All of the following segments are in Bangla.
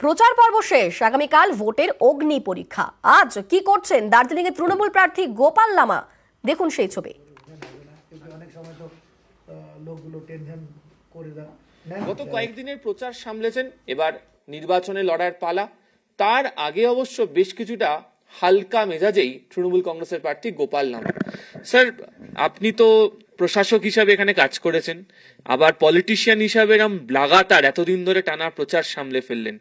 প্রচার পর্ব শেষ, আগামীকাল ভোটের অগ্নি পরীক্ষা। আজ কি করছেন দার্জিলিং এর তৃণমূল প্রার্থী গোপাল লামা, দেখুন সেই ছবি। গত কয়েকদিনের প্রচার সামলেছেন, এবার নির্বাচনে লড়ার পালা। তার আগে অবশ্য বেশ কিছুটা হালকা মেজাজেই তৃণমূল কংগ্রেসের প্রার্থী গোপাল লামা। স্যার, আপনি তো প্রশাসক হিসাবে এখানে কাজ করেছেন, আবার পলিটিশিয়ান হিসাবে এরকম লাগাতার এতদিন ধরে টানা প্রচার সামলে ফেললেন।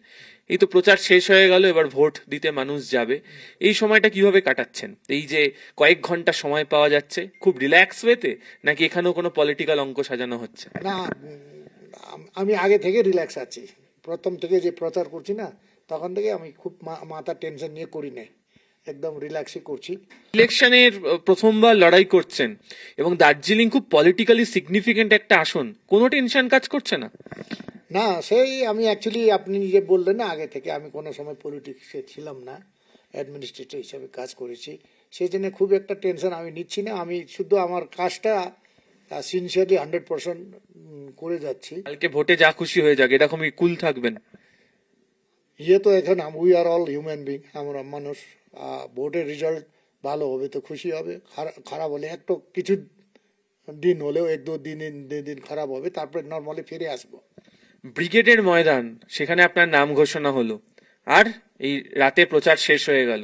এই তো প্রচার শেষ হয়ে গেল, এবার ভোট দিতে মানুষ যাবে। এই সময়টা কিভাবে কাটাচ্ছেন? এই যে কয়েক ঘন্টা সময় পাওয়া যাচ্ছে, খুব রিল্যাক্স ওয়েতে, নাকি এখানেও কোনো পলিটিক্যাল অঙ্ক সাজানো হচ্ছে? না, আমি আগে থেকে রিল্যাক্স আছি। প্রথম থেকে যে প্রচার করছি না, তখন থেকে আমি খুব মাথা টেনশন নিয়ে করি নাই, একদম রিল্যাক্সই করছি। ইলেকশনের প্রথমবার লড়াই করছেন এবং দার্জিলিং খুব পলিটিক্যালি সিগনিফিকেন্ট একটা আসন, কোনো টেনশন কাজ করছে না? না, সেই আমি অ্যাকচুয়ালি আপনি নিজে বললেন না, আগে থেকে আমি কোনো সময় পলিটিক্সে ছিলাম না, অ্যাডমিনিস্ট্রেটর হিসাবে কাজ করেছি। সেই জন্য খুব একটা টেনশন আমি নিচ্ছি না। আমি শুধু আমার কাজটা সিনসিয়ারলি 100% করে যাচ্ছি। কালকে ভোটে যা খুশি হয়ে যাক, এরকমই কুল থাকবেন? তো এখন we are all human being, আমরা মানুষ। ভোটের রেজাল্ট ভালো হবে তো খুশি হবে, খারাপ হলে একটু কিছু দিন হলেও এক দু দিন খারাপ হবে, তারপরে নর্মালি ফিরে আসবো। ব্রিগেডের ময়দান, সেখানে আপনার নাম ঘোষণা হলো, আর এই রাতে প্রচার শেষ হয়ে গেল।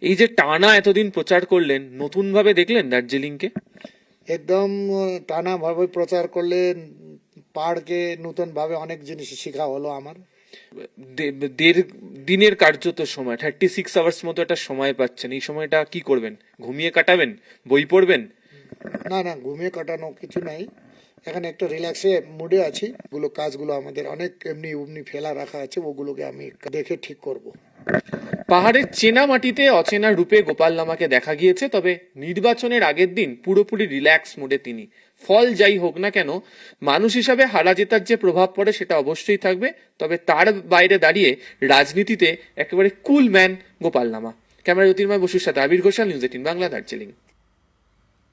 এই যে টানা এতদিন প্রচার করলেন, নতুন ভাবে দেখলেন দার্জিলিংকে? একদম টানা ভাবে প্রচার করলে পাহাড়কে নতুন ভাবে অনেক জিনিস শেখা হলো আমার। দেড় দিনের কার্যত সময়, 36 আওয়ার্স মতো একটা সময় পাচ্ছেন। এই সময়টা কি করবেন? ঘুমিয়ে কাটাবেন? বই পড়বেন? না, ঘুমিয়ে কাটানো কিছু নাই, এখানে একটা রিল্যাক্সে মুডে আছি। কাজগুলো আমাদের অনেক এমনি ফেলা রাখা আছে, ওগুলোকে আমি দেখে ঠিক করব। পাহাড়ের চেনা মাটিতে অচেনা রূপে গোপাল লামাকে দেখা গিয়েছে, তবে নির্বাচনের আগের দিন পুরোপুরি রিল্যাক্স মুডে তিনি। ফল যাই হোক না কেন, মানুষ হিসাবে হারা জেতার যে প্রভাব পড়ে সেটা অবশ্যই থাকবে, তবে তার বাইরে দাঁড়িয়ে রাজনীতিতে একেবারে কুল ম্যান গোপাল লামা। ক্যামেরা জ্যোতির্ময় বসুর সাথে আবির ঘোষাল, নিউজ 18 বাংলা, দার্জিলিং।